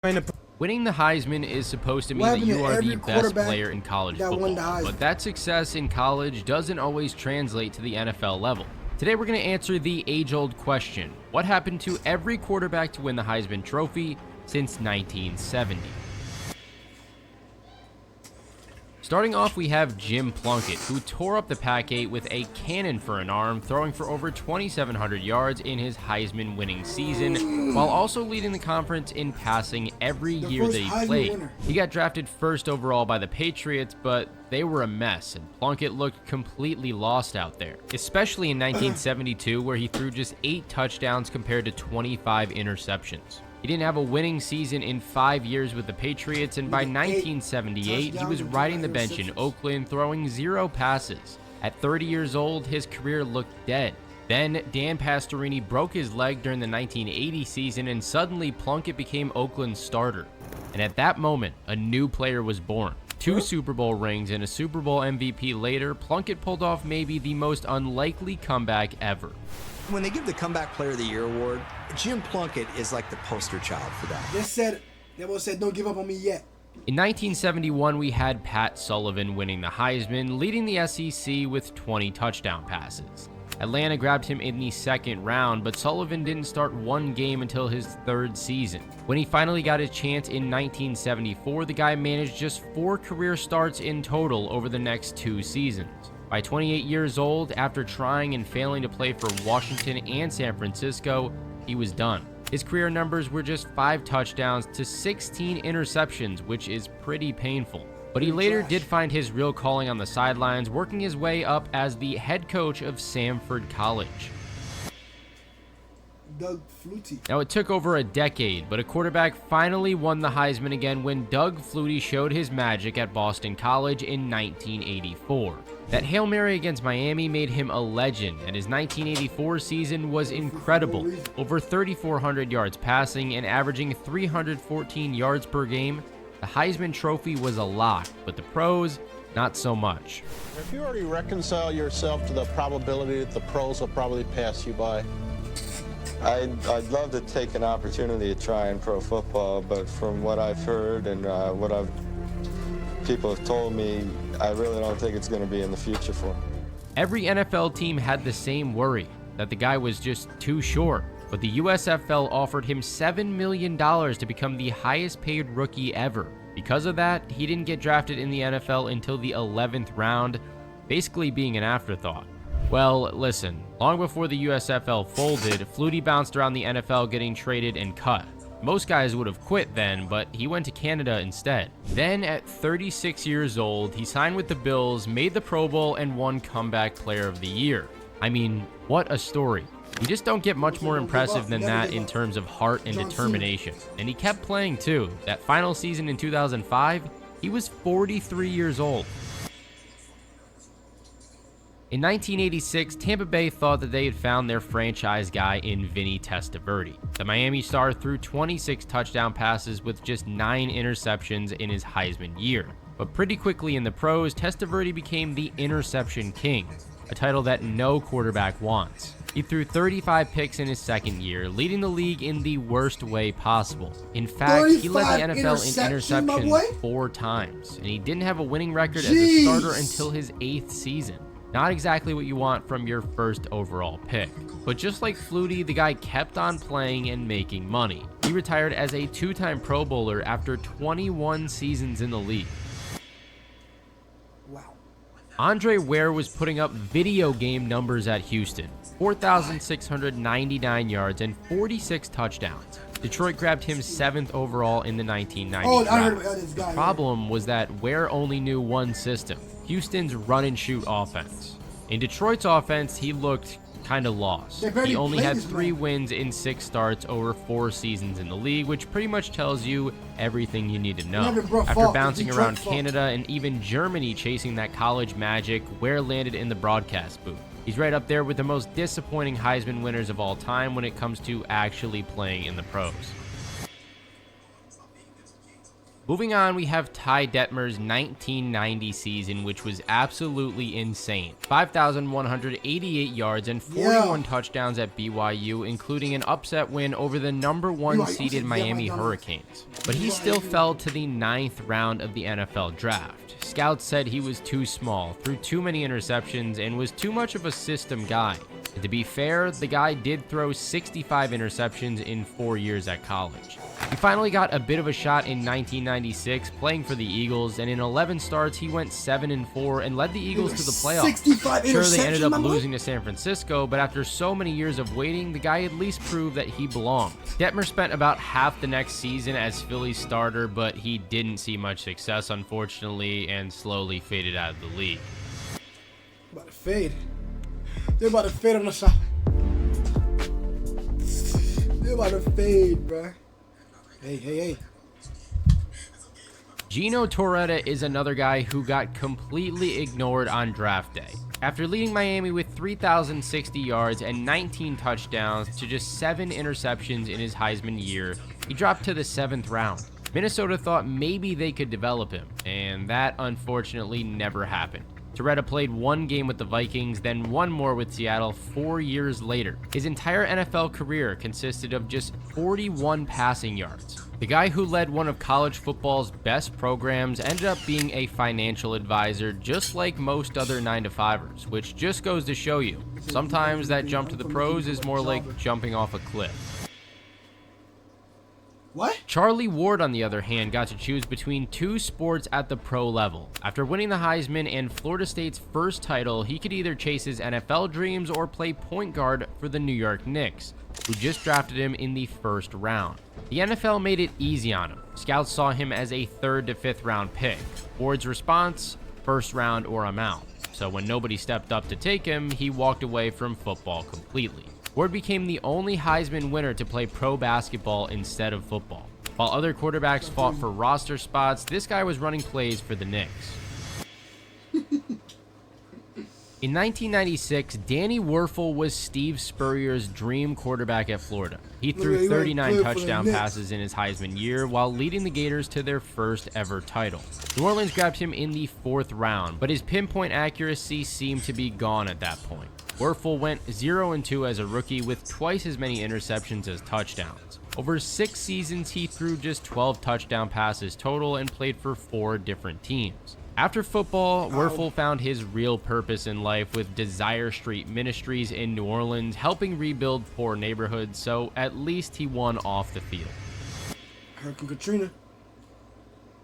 Winning the Heisman is supposed to mean that you are the best player in college football, but that success in college doesn't always translate to the NFL level. Today we're going to answer the age-old question: what happened to every quarterback to win the Heisman Trophy since 1970? Starting off, we have Jim Plunkett, who tore up the Pac-8 with a cannon for an arm, throwing for over 2,700 yards in his Heisman winning season, while also leading the conference in passing every year that he played. He got drafted first overall by the Patriots, but they were a mess, and Plunkett looked completely lost out there, especially in 1972, where he threw just 8 touchdowns compared to 25 interceptions. He didn't have a winning season in 5 years with the Patriots, and by 1978, he was riding the bench in Oakland, throwing 0 passes. At 30 years old, his career looked dead. Then, Dan Pastorini broke his leg during the 1980 season, and suddenly Plunkett became Oakland's starter. And at that moment, a new player was born. 2 Super Bowl rings and a Super Bowl MVP later, Plunkett pulled off maybe the most unlikely comeback ever. When they give the Comeback Player of the Year award, Jim Plunkett is like the poster child for that. They said, don't give up on me yet. In 1971, we had Pat Sullivan winning the Heisman, leading the SEC with 20 touchdown passes. Atlanta grabbed him in the second round, but Sullivan didn't start one game until his 3rd season. When he finally got his chance in 1974, the guy managed just 4 career starts in total over the next 2 seasons. By 28 years old, after trying and failing to play for Washington and San Francisco, he was done. His career numbers were just 5 touchdowns to 16 interceptions, which is pretty painful. But he later did find his real calling on the sidelines, working his way up as the head coach of Samford College. Doug Flutie. Now, it took over a decade, but a quarterback finally won the Heisman again when Doug Flutie showed his magic at Boston College in 1984. That Hail Mary against Miami made him a legend, and his 1984 season was incredible. Over 3,400 yards passing and averaging 314 yards per game, the Heisman Trophy was a lock, but the pros, not so much. If you already reconcile yourself to the probability that the pros will probably pass you by? I'd love to take an opportunity to try in pro football, but from what I've heard and people have told me, I really don't think it's going to be in the future for me. Every NFL team had the same worry, that the guy was just too short, but the USFL offered him $7 million to become the highest paid rookie ever. Because of that, he didn't get drafted in the NFL until the 11th round, basically being an afterthought. Well, listen, long before the USFL folded, Flutie bounced around the NFL getting traded and cut. Most guys would have quit then, but he went to Canada instead. Then, at 36 years old, he signed with the Bills, made the Pro Bowl, and won Comeback Player of the Year. I mean, what a story. You just don't get much more impressive than that in terms of heart and determination. And he kept playing too. That final season in 2005, he was 43 years old. In 1986, Tampa Bay thought that they had found their franchise guy in Vinny Testaverde. The Miami star threw 26 touchdown passes with just 9 interceptions in his Heisman year. But pretty quickly in the pros, Testaverde became the interception king, a title that no quarterback wants. He threw 35 picks in his second year, leading the league in the worst way possible. In fact, he led the NFL in interceptions 4 times, and he didn't have a winning record as a starter until his 8th season. Not exactly what you want from your first overall pick. But just like Flutie, the guy kept on playing and making money. He retired as a 2-time Pro Bowler after 21 seasons in the league. Wow. Andre Ware was putting up video game numbers at Houston. 4,699 yards and 46 touchdowns. Detroit grabbed him 7th overall in the 1990 draft. The problem was that Ware only knew one system: Houston's run-and-shoot offense. In Detroit's offense, he looked kind of lost. He only had 3 wins in 6 starts over 4 seasons in the league, which pretty much tells you everything you need to know. After bouncing around Canada and even Germany chasing that college magic, Ware landed in the broadcast booth. He's right up there with the most disappointing Heisman winners of all time when it comes to actually playing in the pros. Moving on, we have Ty Detmer's 1990 season, which was absolutely insane. 5,188 yards and 41 touchdowns at BYU, including an upset win over the #1 seeded Miami Hurricanes. But he still fell to the 9th round of the NFL draft. Scouts said he was too small, threw too many interceptions, and was too much of a system guy. And to be fair, the guy did throw 65 interceptions in 4 years at college. He finally got a bit of a shot in 1996 playing for the Eagles, and in 11 starts he went 7-4 and led the Eagles to the playoffs. 65 Sure, they ended up interceptions, losing to San Francisco, but after so many years of waiting, the guy at least proved that he belonged. Detmer spent about half the next season as Philly's starter, but he didn't see much success, unfortunately, and slowly faded out of the league. About to fade. They're about to fade on the shot. They're about to fade, bruh. Hey. Gino Torretta is another guy who got completely ignored on draft day. After leading Miami with 3,060 yards and 19 touchdowns to just 7 interceptions in his Heisman year, he dropped to the 7th round. Minnesota thought maybe they could develop him, and that unfortunately never happened. Torretta played 1 game with the Vikings, then 1 more with Seattle 4 years later. His entire NFL career consisted of just 41 passing yards. The guy who led one of college football's best programs ended up being a financial advisor, just like most other 9-to-5ers, which just goes to show you, sometimes that jump to the pros is more like jumping off a cliff. What? Charlie Ward, on the other hand, got to choose between 2 sports at the pro level. After winning the Heisman and Florida State's first title, he could either chase his NFL dreams or play point guard for the New York Knicks, who just drafted him in the 1st round. The NFL made it easy on him. Scouts saw him as a 3rd to 5th round pick. Ward's response, 1st round or I'm out. So when nobody stepped up to take him, he walked away from football completely. Ward became the only Heisman winner to play pro basketball instead of football. While other quarterbacks fought for roster spots, this guy was running plays for the Knicks. In 1996, Danny Wuerffel was Steve Spurrier's dream quarterback at Florida. He threw 39 touchdown passes in his Heisman year while leading the Gators to their 1st ever title. New Orleans grabbed him in the 4th round, but his pinpoint accuracy seemed to be gone at that point. Wuerffel went 0-2 as a rookie with twice as many interceptions as touchdowns. Over 6 seasons, he threw just 12 touchdown passes total and played for 4 different teams. After football, Wuerffel found his real purpose in life with Desire Street Ministries in New Orleans, helping rebuild poor neighborhoods, so at least he won off the field. Hurricane Katrina.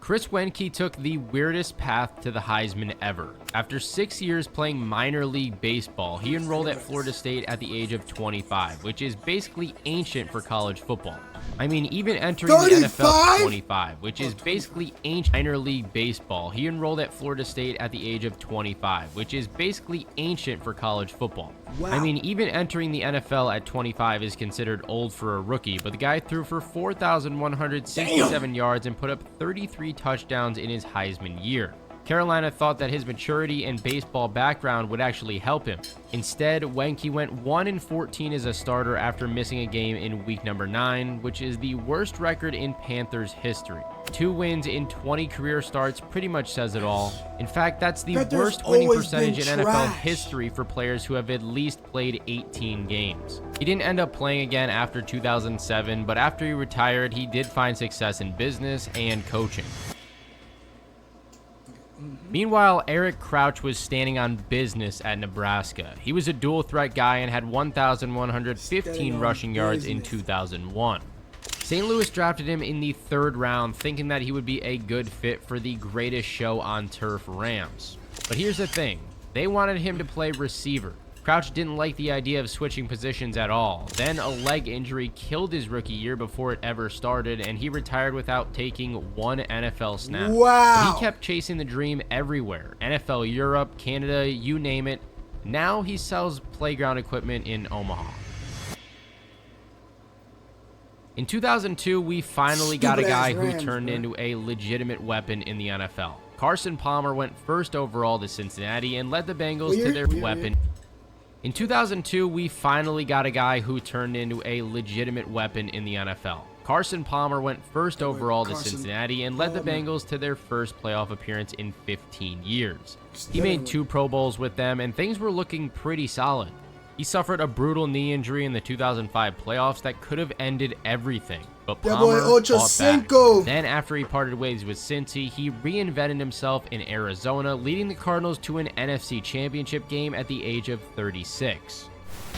Chris Wenke took the weirdest path to the Heisman ever. After 6 years playing minor league baseball, he enrolled at Florida State at the age of 25, which is basically ancient for college football. I mean, even entering the NFL at 25, which is basically ancient minor league baseball. He enrolled at Florida State at the age of 25, which is basically ancient for college football. Wow. I mean, even entering the NFL at 25 is considered old for a rookie, but the guy threw for 4,167 yards and put up 33 touchdowns in his Heisman year. Carolina thought that his maturity and baseball background would actually help him. Instead, Wenke went 1-14 as a starter after missing a game in week number 9, which is the worst record in Panthers history. 2 wins in 20 career starts pretty much says it all. In fact, that's the worst winning percentage in NFL history for players who have at least played 18 games. He didn't end up playing again after 2007, but after he retired, he did find success in business and coaching. Meanwhile, Eric Crouch was standing on business at Nebraska. He was a dual threat guy and had 1,115 rushing yards in 2001. St. Louis drafted him in the 3rd round, thinking that he would be a good fit for the greatest show on turf, Rams. But here's the thing, they wanted him to play receiver. Crouch didn't like the idea of switching positions at all. Then a leg injury killed his rookie year before it ever started, and he retired without taking 1 NFL snap. Wow. But he kept chasing the dream everywhere. NFL Europe, Canada, you name it. Now he sells playground equipment in Omaha. In 2002, we finally got a guy who turned into a legitimate weapon in the NFL. Carson Palmer went 1st overall to Cincinnati and led the Bengals to their weapon. In 2002, we finally got a guy who turned into a legitimate weapon in the NFL. Carson Palmer went first overall to Carson Cincinnati and led the Palmer. Bengals to their first playoff appearance in 15 years. He made 2 Pro Bowls with them, and things were looking pretty solid. He suffered a brutal knee injury in the 2005 playoffs that could have ended everything, but That boy Palmer fought back. Ochocinco. Then after he parted ways with Cincy, he reinvented himself in Arizona, leading the Cardinals to an NFC Championship game at the age of 36.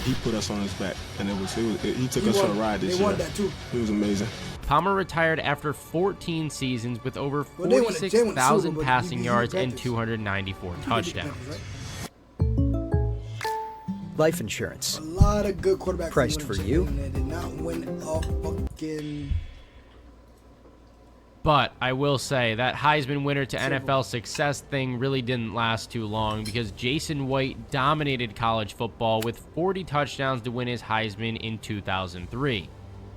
He put us on his back, and he took us for a ride this They year. won that too. It was amazing. Palmer retired after 14 14 with over Well, they won the Super 46,000 Bowl, but passing he yards and Panthers. 294 Right? touchdowns. Life insurance. A lot of good quarterbacks Priced won for the you? championship, and they did not win a fucking. But I will say that Heisman winner to NFL success thing really didn't last too long, because Jason White dominated college football with 40 touchdowns to win his Heisman in 2003.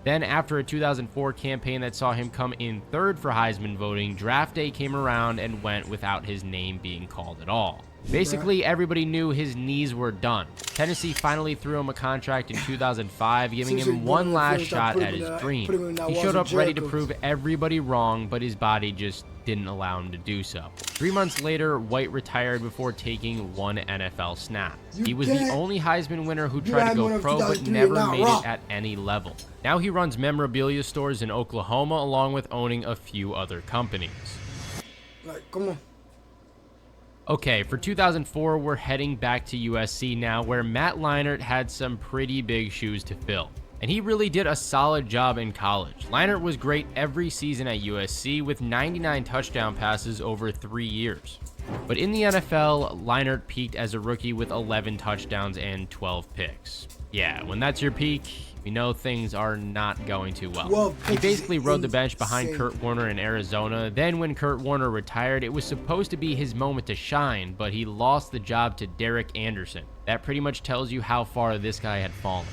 Then after a 2004 campaign that saw him come in 3rd for Heisman voting, draft day came around and went without his name being called at all. Basically, everybody knew his knees were done. Tennessee finally threw him a contract in 2005, giving him one last shot at his dream. He showed up ready to prove everybody wrong, but his body just didn't allow him to do so. 3 months later, White retired before taking 1 NFL snap. He was the only Heisman winner who tried to go pro but never made it at any level. Now he runs memorabilia stores in Oklahoma, along with owning a few other companies. Like, come on. Okay, for 2004, we're heading back to USC now, where Matt Leinart had some pretty big shoes to fill. And he really did a solid job in college. Leinart was great every season at USC with 99 touchdown passes over 3 years. But in the NFL, Leinart peaked as a rookie with 11 touchdowns and 12 picks. Yeah, when that's your peak, we know things are not going too well. He basically rode the bench behind Kurt Warner in Arizona. Then when Kurt Warner retired, it was supposed to be his moment to shine, but he lost the job to Derek Anderson. That pretty much tells you how far this guy had fallen.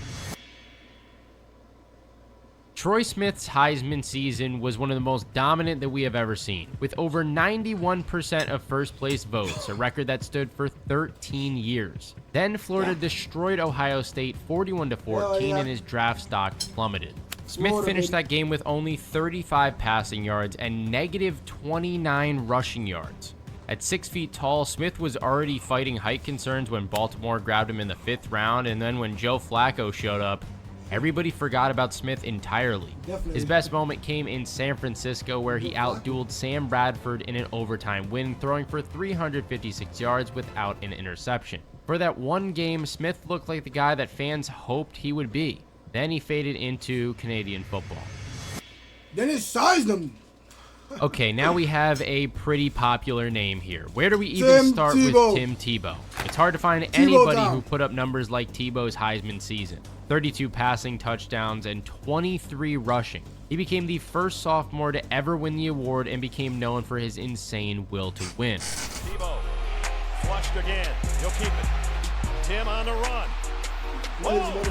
Troy Smith's Heisman season was one of the most dominant that we have ever seen, with over 91% of first place votes, a record that stood for 13 years. Then Florida destroyed Ohio State 41-14 and his draft stock plummeted. Smith finished that game with only 35 passing yards and negative 29 rushing yards. At 6 feet tall, Smith was already fighting height concerns when Baltimore grabbed him in the 5th round, and then when Joe Flacco showed up, everybody forgot about Smith entirely. His best moment came in San Francisco, where he outdueled Sam Bradford in an overtime win, throwing for 356 yards without an interception. For that one game, Smith looked like the guy that fans hoped he would be. Then he faded into Canadian football. Then it sized them. Okay, now we have a pretty popular name here. Where do we even start with Tim Tebow? It's hard to find anybody who put up numbers like Tebow's Heisman season. 32 passing touchdowns and 23 rushing. He became the first sophomore to ever win the award and became known for his insane will to win. Tebow flushed again. He'll keep it. Tim on the run.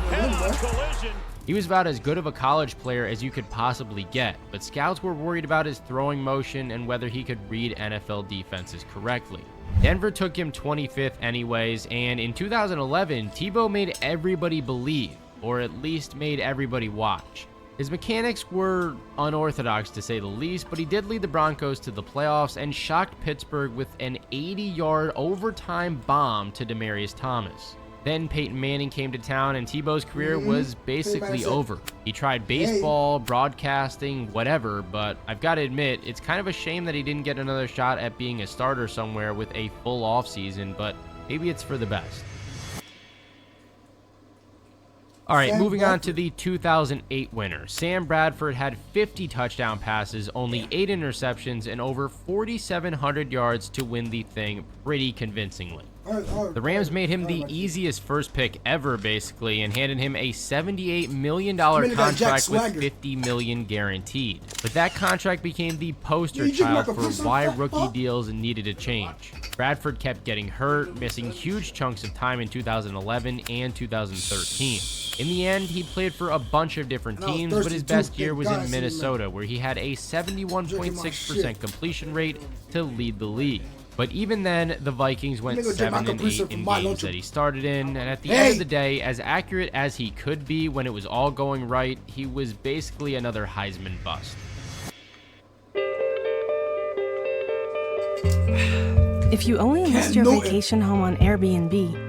Head-on collision. He was about as good of a college player as you could possibly get, but scouts were worried about his throwing motion and whether he could read NFL defenses correctly. Denver took him 25th anyways, and in 2011, Tebow made everybody believe, or at least made everybody watch. His mechanics were unorthodox to say the least, but he did lead the Broncos to the playoffs and shocked Pittsburgh with an 80-yard overtime bomb to Demaryius Thomas. Then Peyton Manning came to town and Tebow's career was basically over. He tried baseball, broadcasting, whatever, but I've got to admit, it's kind of a shame that he didn't get another shot at being a starter somewhere with a full offseason, but maybe it's for the best. All right, moving on to the 2008 winner. Sam Bradford had 50 touchdown passes, only 8 interceptions, and over 4,700 yards to win the thing pretty convincingly. The Rams made him the easiest first pick ever, basically, and handed him a $78 million contract with $50 million guaranteed. But that contract became the poster child for why rookie deals needed to change. Bradford kept getting hurt, missing huge chunks of time in 2011 and 2013. In the end, he played for a bunch of different teams, but his best year was in Minnesota, where he had a 71.6% completion rate to lead the league. But even then, the Vikings went 7-8 in games that he started in, and at the end of the day, as accurate as he could be when it was all going right, he was basically another Heisman bust. If you only list your vacation home on Airbnb.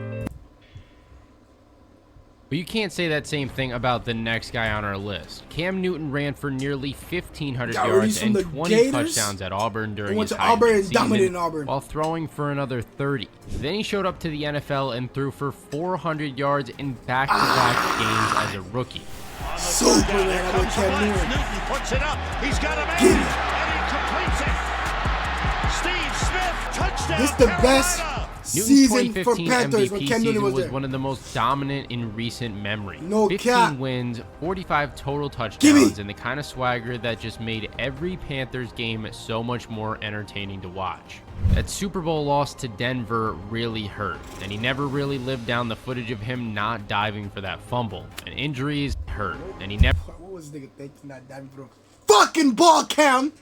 But you can't say that same thing about the next guy on our list. Cam Newton ran for nearly 1,500 yards and 20 touchdowns at Auburn during his Heisman season, while throwing for another 30. Then he showed up to the NFL and threw for 400 yards in back-to-back games as a rookie. Superman, I'm with Cam Newton. Newton puts it up. He's got a man, and he completes it. Steve Smith, touchdown. This is the best Newton's season for 2015 Panthers when MVP Cam Newton season was was there. one of the most dominant in recent memory. No 15 cap. wins, 45 total touchdowns, and the kind of swagger that just made every Panthers game so much more entertaining to watch. That Super Bowl loss to Denver really hurt, and he never really lived down the footage of him not diving for that fumble. And injuries hurt, and he never... What was this nigga thinking not diving for the fucking ball, Cam?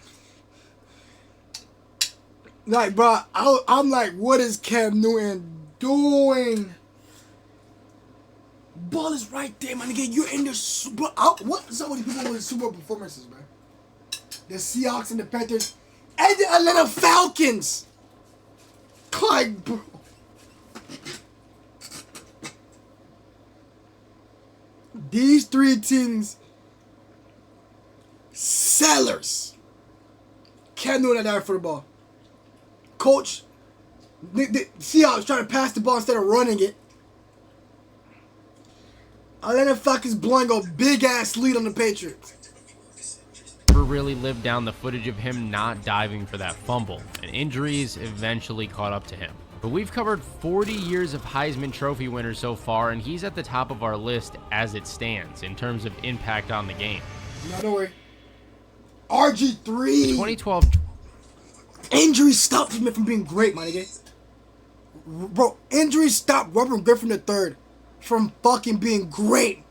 Like, bro, I'm like, what is Cam Newton doing? Ball is right there, man. Again, you're in the Super. What? Some of these people with Super Bowl performances, man. The Seahawks and the Panthers and the Atlanta Falcons. Like, bro. These three teams, sellers. Cam Newton not diving for the ball. Coach, the Seahawks trying to pass the ball instead of running it. Atlanta Falcons blowing a big-ass lead on the Patriots. never really lived down the footage of him not diving for that fumble, and injuries eventually caught up to him. But we've covered 40 years of Heisman Trophy winners so far, and he's at the top of our list as it stands in terms of impact on the game. No, don't worry. RG3. 2012 Injury stopped him from being great, my nigga. Bro, injury stopped Robert Griffin III from fucking being great.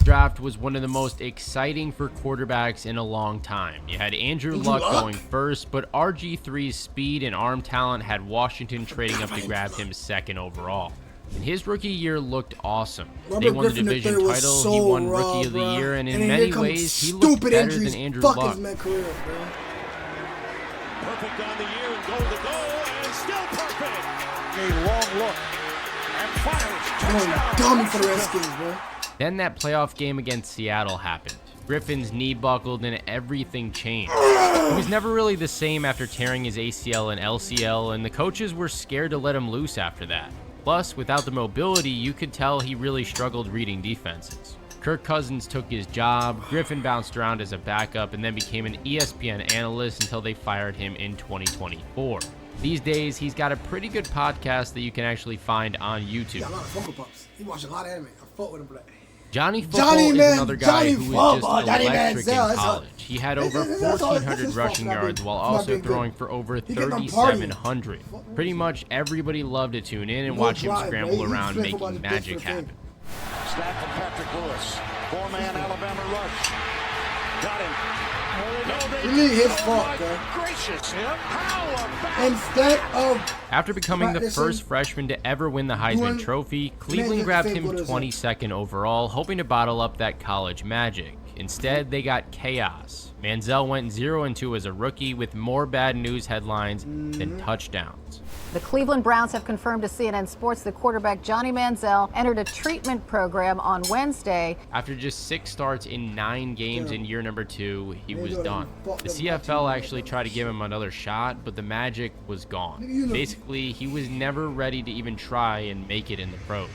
draft was one of the most exciting for quarterbacks in a long time. You had Andrew Luck going first, but RG3's speed and arm talent had Washington trading up to grab him second overall. And his rookie year looked awesome. They won the division title, he won Rookie of the Year, and in many ways, he looked better than Andrew Luck. Perfect on the year and goal to goal, and still perfect. A long look and fires. Dummy for the Redskins, bro. Then that playoff game against Seattle happened. Griffin's knee buckled and everything changed. He was never really the same after tearing his ACL and LCL, and the coaches were scared to let him loose after that. Plus, without the mobility, you could tell he really struggled reading defenses. Kirk Cousins took his job, Griffin bounced around as a backup, and then became an ESPN analyst until they fired him in 2024. These days, he's got a pretty good podcast that you can actually find on YouTube. Yeah, a lot of Funko Pops. He watched a lot of anime. I fought with him for that. Johnny Football is another guy who was just electric in college. He had over 1,400 rushing yards while also throwing for over 3,700. Pretty much everybody loved to tune in and watch him scramble around making magic happen. Snap from Patrick Lewis. Four-man Alabama rush. Got him. Really his fault, bro. Gracious him. How about Instead of After becoming the first freshman to ever win the Heisman Trophy, Cleveland grabbed him 22nd overall, hoping to bottle up that college magic. Instead, they got chaos. Manziel went 0-2 as a rookie with more bad news headlines than touchdowns. The Cleveland Browns have confirmed to CNN Sports that quarterback Johnny Manziel entered a treatment program on Wednesday. After just 6 starts in 9 games in year number 2, he was done. The CFL actually tried to give him another shot, but the magic was gone. Basically, he was never ready to even try and make it in the pros.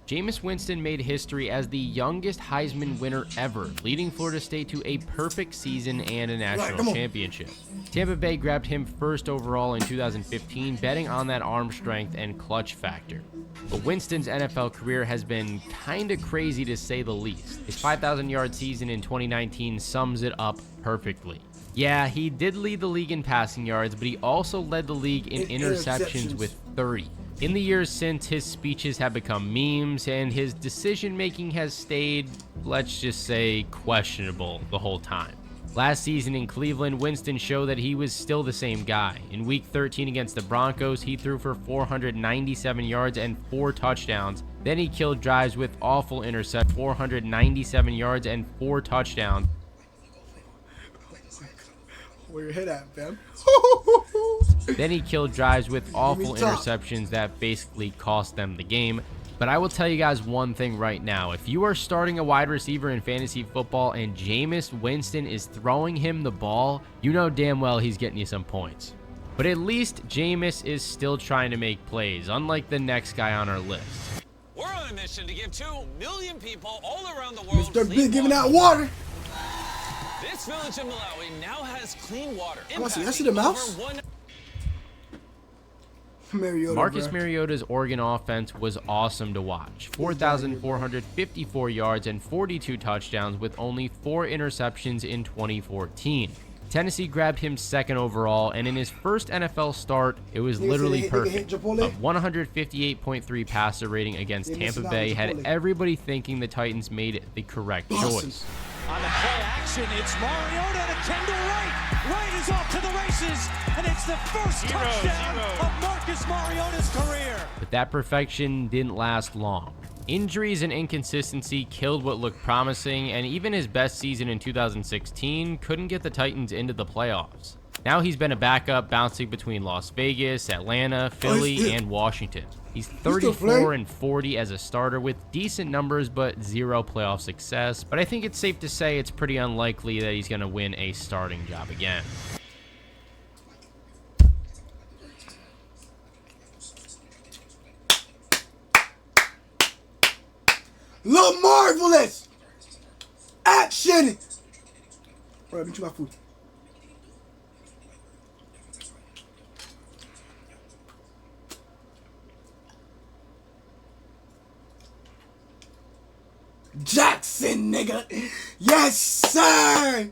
Jameis Winston made history as the youngest Heisman winner ever, leading Florida State to a perfect season and a national championship. Tampa Bay grabbed him first overall in 2015, betting on that arm strength and clutch factor. But Winston's NFL career has been kinda crazy to say the least. His 5,000-yard season in 2019 sums it up perfectly. Yeah, he did lead the league in passing yards, but he also led the league in interceptions with 30. In the years since, his speeches have become memes, and his decision-making has stayed, let's just say, questionable the whole time. Last season in Cleveland, Winston showed that he was still the same guy. In Week 13 against the Broncos, he threw for 497 yards and 4 touchdowns. Then he killed drives with awful intercept, 497 yards and 4 touchdowns. Where your head at, fam? Then he killed drives with awful interceptions that basically cost them the game. But I will tell you guys one thing right now. If you are starting a wide receiver in fantasy football and Jameis Winston is throwing him the ball, you know damn well he's getting you some points. But at least Jameis is still trying to make plays, unlike the next guy on our list. We're on a mission to give 2 million people all around the world Mr. Big giving out water. This village in Malawi now has clean water. I see the mouse. Mariota, Marcus Mariota's Oregon offense was awesome to watch. 4,454 yards and 42 touchdowns with only 4 interceptions in 2014. Tennessee grabbed him 2nd overall, and in his first NFL start, it was literally perfect. A 158.3 passer rating against Tampa Bay had everybody thinking the Titans made the correct choice. On the play action, it's Mariota to Kendall Wright. Wright is off to the races, and it's the first touchdown of Marcus Mariota's career. But that perfection didn't last long. Injuries and inconsistency killed what looked promising, and even his best season in 2016 couldn't get the Titans into the playoffs. Now he's been a backup, bouncing between Las Vegas, Atlanta, Philly, and Washington. He's 34 and 40 as a starter with decent numbers but 0 playoff success, but I think it's safe to say it's pretty unlikely that he's going to win a starting job again. The marvelous action. Bro, let me chew my food. Jackson, nigga. Yes, sir.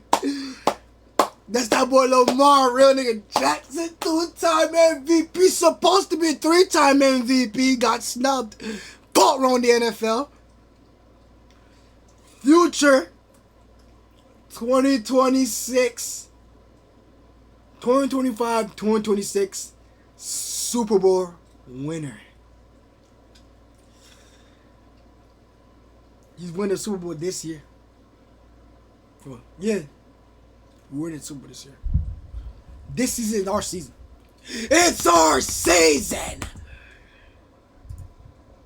That's that boy Lamar, real nigga. Jackson, 2-time MVP. Supposed to be a 3-time MVP. Got snubbed. Got wrong the NFL. Future 2026, 2025, 2026 Super Bowl winner. He's winning the Super Bowl this year. Yeah. We're winning the Super Bowl this year. This season is our season. It's our season!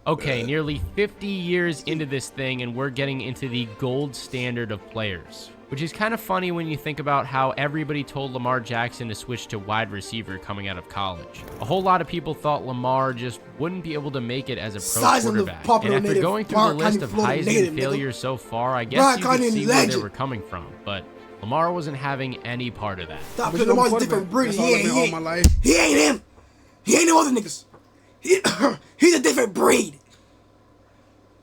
Okay, nearly 50 years into this thing, and we're getting into the gold standard of players. Which is kind of funny when you think about how everybody told Lamar Jackson to switch to wide receiver coming out of college. A whole lot of people thought Lamar just wouldn't be able to make it as a pro quarterback. And after going through the list of Heisman failures so far, I guess you could see where they were coming from. But Lamar wasn't having any part of that. Stop, because Lamar's a different breed. He ain't him. He ain't no other niggas. He's a different breed.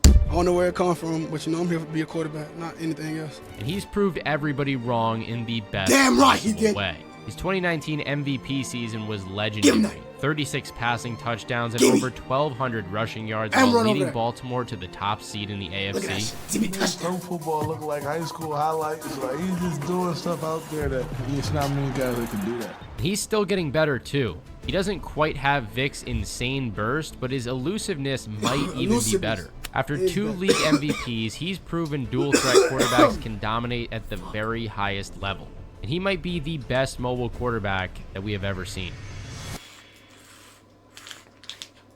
I don't know where it comes from, but you know I'm here to be a quarterback, not anything else. And he's proved everybody wrong in the best way. His 2019 MVP season was legendary. 36 passing touchdowns and over 1,200 rushing yards while leading Baltimore to the top seed in the AFC. Pro football look like high school highlights. Like he's just doing stuff out there that there's not many guys that can do that. He's still getting better too. He doesn't quite have Vic's insane burst, but his elusiveness might even be better. After 2 league MVPs, he's proven dual threat quarterbacks can dominate at the very highest level. And he might be the best mobile quarterback that we have ever seen.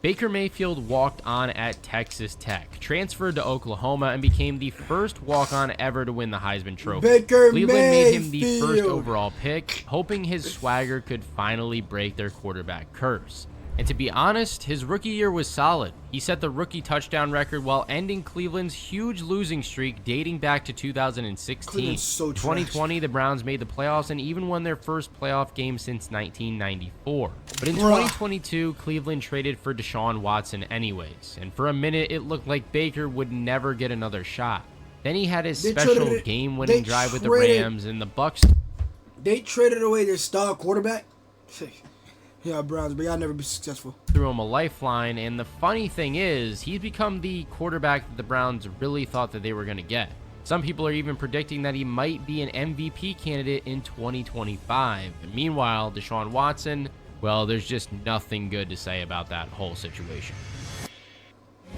Baker Mayfield walked on at Texas Tech, transferred to Oklahoma, and became the first walk-on ever to win the Heisman Trophy. Cleveland made him the first overall pick, hoping his swagger could finally break their quarterback curse. And to be honest, his rookie year was solid. He set the rookie touchdown record while ending Cleveland's huge losing streak dating back to 2016. In 2020, the Browns made the playoffs and even won their first playoff game since 1994. But in 2022, Cleveland traded for Deshaun Watson anyways, and for a minute it looked like Baker would never get another shot. Then he had his special game-winning drive with the Rams, and the Bucs. They traded away their star quarterback. Yeah, Browns, but y'all never be successful. Threw him a lifeline, and the funny thing is, he's become the quarterback that the Browns really thought that they were going to get. Some people are even predicting that he might be an MVP candidate in 2025. And meanwhile, Deshaun Watson, well, there's just nothing good to say about that whole situation.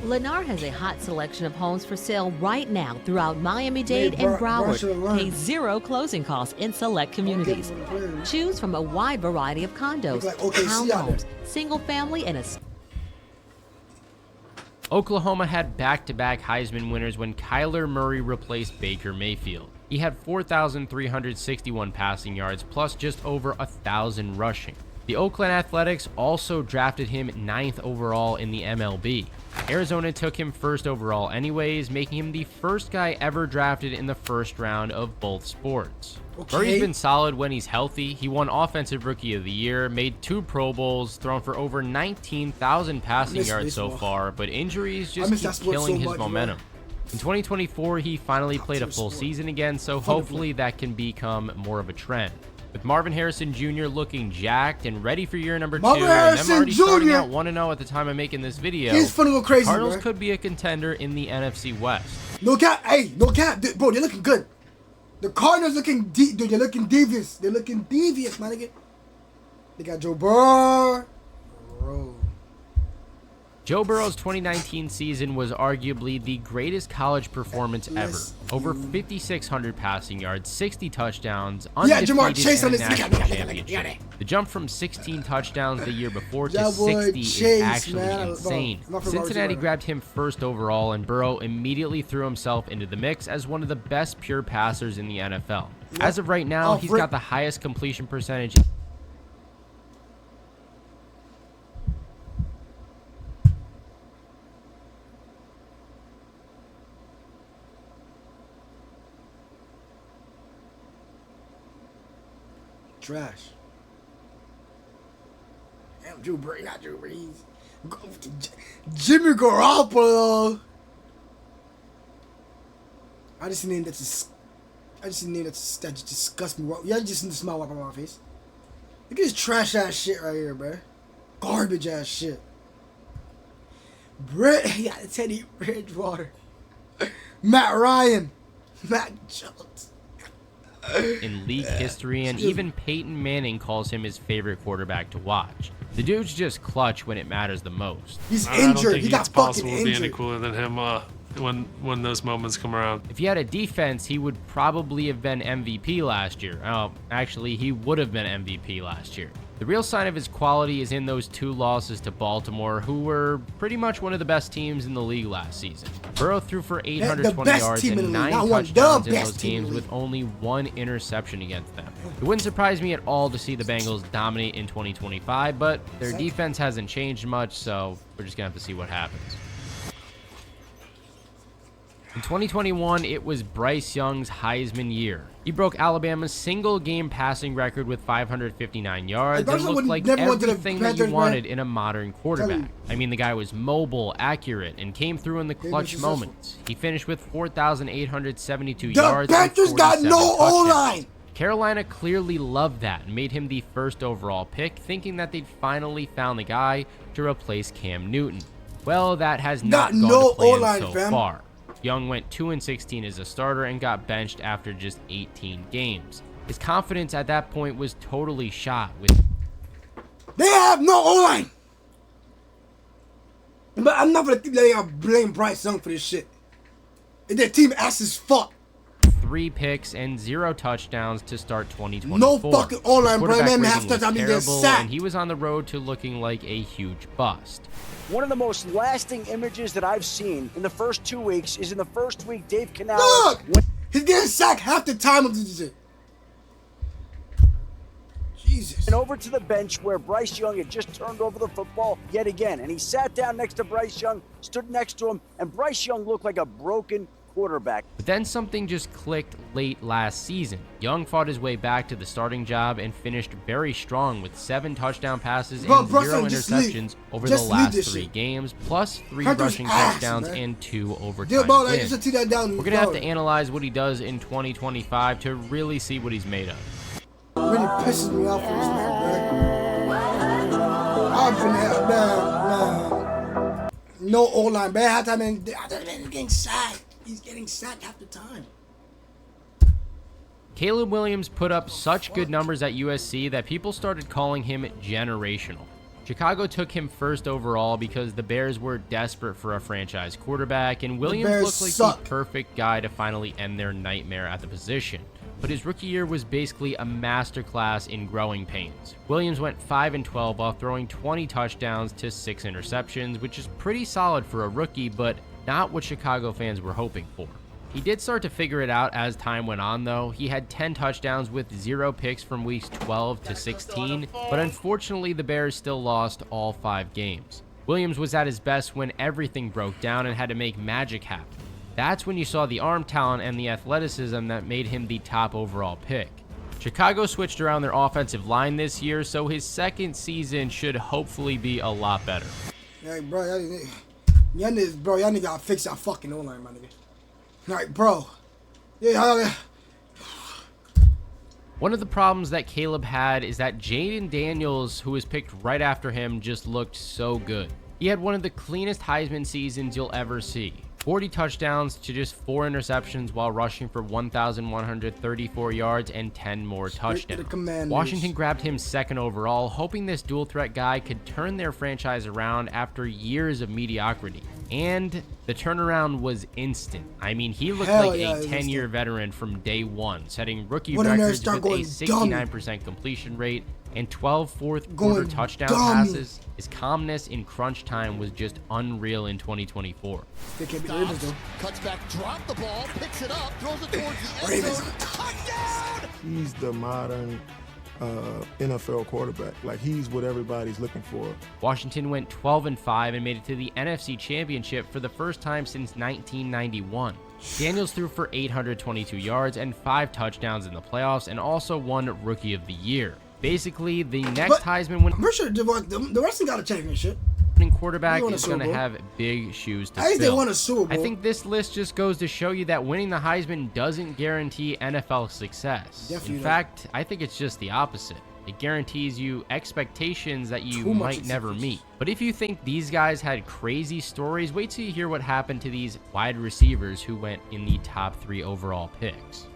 Lennar has a hot selection of homes for sale right now throughout Miami-Dade and Broward. Pay zero closing costs in select communities. Choose from a wide variety of condos, townhomes, single family, and a... Oklahoma had back-to-back Heisman winners when Kyler Murray replaced Baker Mayfield. He had 4,361 passing yards plus just over 1,000 rushing. The Oakland Athletics also drafted him 9th overall in the MLB. Arizona took him 1st overall anyways, making him the first guy ever drafted in the first round of both sports. Murray's been solid when he's healthy. He won Offensive Rookie of the Year, made 2 Pro Bowls, thrown for over 19,000 passing yards so far, but injuries just keep killing his momentum. In 2024, he finally played a full season again, so hopefully that can become more of a trend. With Marvin Harrison Jr. looking jacked and ready for year number 2, and them already starting out 1-0 at the time of making this video, he's finna go crazy, Cardinals could be a contender in the NFC West. No cap, hey, no cap, bro, they're looking good. The Cardinals looking deep, dude, they're looking devious. They're looking devious, man. They got Joe Burrow. Bro. Joe Burrow's 2019 season was arguably the greatest college performance ever. Over 5,600 passing yards, 60 touchdowns, undefeated in a national championship. The jump from 16 touchdowns the year before to 60 is actually insane. Cincinnati grabbed him 1st overall, and Burrow immediately threw himself into the mix as one of the best pure passers in the NFL. As of right now, he's got the highest completion percentage. Trash. Damn, Drew Brees, not Drew Brees. Jimmy Garoppolo. I just need that just disgusts me. Yeah, just need to smile wipe on my face. Look at this trash ass shit right here, bro. Garbage ass shit. Yeah, Teddy Bridgewater. Matt Ryan. Matt Jones. In league history, and even Peyton Manning calls him his favorite quarterback to watch. The dude's just clutch when it matters the most. He's injured. I don't think he got it's possible fucking to be injured. any cooler than him when those moments come around. If he had a defense, he would probably have been MVP last year. Oh, actually, he would have been MVP last year. The real sign of his quality is in those 2 losses to Baltimore, who were pretty much one of the best teams in the league last season. Burrow threw for 820 yards and 9 touchdowns in those games with only 1 interception against them. It wouldn't surprise me at all to see the Bengals dominate in 2025, but their defense hasn't changed much, so we're just going to have to see what happens. In 2021, it was Bryce Young's Heisman year. He broke Alabama's single-game passing record with 559 yards and looked like everything that you wanted in a modern quarterback. I mean, the guy was mobile, accurate, and came through in the clutch moments. He finished with 4,872 yards. The Panthers got no O-line! Carolina clearly loved that and made him the 1st overall pick, thinking that they'd finally found the guy to replace Cam Newton. Well, that has not gone to plan so far. Young went 2-16 as a starter and got benched after just 18 games. His confidence at that point was totally shot with... They have no O-line! But I'm not gonna blame Bryce Young for this shit. Their team ass as fuck. 3 picks and 0 touchdowns to start 2024. No fucking O-line, bro. Man, half the time he gets sacked. And he was on the road to looking like a huge bust. One of the most lasting images that I've seen in the first 2 weeks is in the first week, Dave Canales. Look! He's getting sacked half the time of this shit. Jesus. And over to the bench where Bryce Young had just turned over the football yet again. And he sat down next to Bryce Young, stood next to him, and Bryce Young looked like a broken quarterback. But then something just clicked late last season. Young fought his way back to the starting job and finished very strong with 7 touchdown passes and 0 interceptions over the last 3 games, plus 3 rushing touchdowns and 2 overtime wins. We're going to have to analyze what he does in 2025 to really see what he's made of. It really pisses me off for this man, bro. I've been here, man. No O-line, man. He's getting sacked. He's getting sacked half the time. Caleb Williams put up such good numbers at USC that people started calling him generational. Chicago took him first overall because the Bears were desperate for a franchise quarterback, and Williams looked like the perfect guy to finally end their nightmare at the position. But his rookie year was basically a masterclass in growing pains. Williams went 5-12 while throwing 20 touchdowns to 6 interceptions, which is pretty solid for a rookie, but not what Chicago fans were hoping for. He did start to figure it out as time went on, though. He had 10 touchdowns with 0 picks from weeks 12 to 16, but unfortunately the Bears still lost all 5 games. Williams was at his best when everything broke down and had to make magic happen. That's when you saw the arm talent and the athleticism that made him the top overall pick. Chicago switched around their offensive line this year, so his second season should hopefully be a lot better. Yeah, bro, y'all niggas gotta fix y'all fucking O-line, my nigga. Like, bro. Yeah. One of the problems that Caleb had is that Jaden Daniels, who was picked right after him, just looked so good. He had one of the cleanest Heisman seasons you'll ever see. 40 touchdowns to just 4 interceptions while rushing for 1,134 yards and 10 more touchdowns. Washington grabbed him second overall, hoping this dual threat guy could turn their franchise around after years of mediocrity. And the turnaround was instant. I mean, he looked like a 10-year veteran from day one, setting rookie records with a 69% completion rate and 12 fourth-quarter touchdown passes. His calmness in crunch time was just unreal in 2024. Cuts back, dropped the ball, picks it up, throws it towards the end zone. Touchdown! He's the modern NFL quarterback. Like, he's what everybody's looking for. Washington went 12-5 and made it to the NFC Championship for the first time since 1991. Daniels threw for 822 yards and 5 touchdowns in the playoffs, and also won Rookie of the Year. Basically, the next Heisman winning... I'm pretty sure the rest got a championship. Quarterback is going to have big shoes to fill. They won a Super Bowl. I think this list just goes to show you that winning the Heisman doesn't guarantee NFL success. In fact, I think it's just the opposite. It guarantees you expectations that you might never meet. But if you think these guys had crazy stories, wait till you hear what happened to these wide receivers who went in the top 3 overall picks.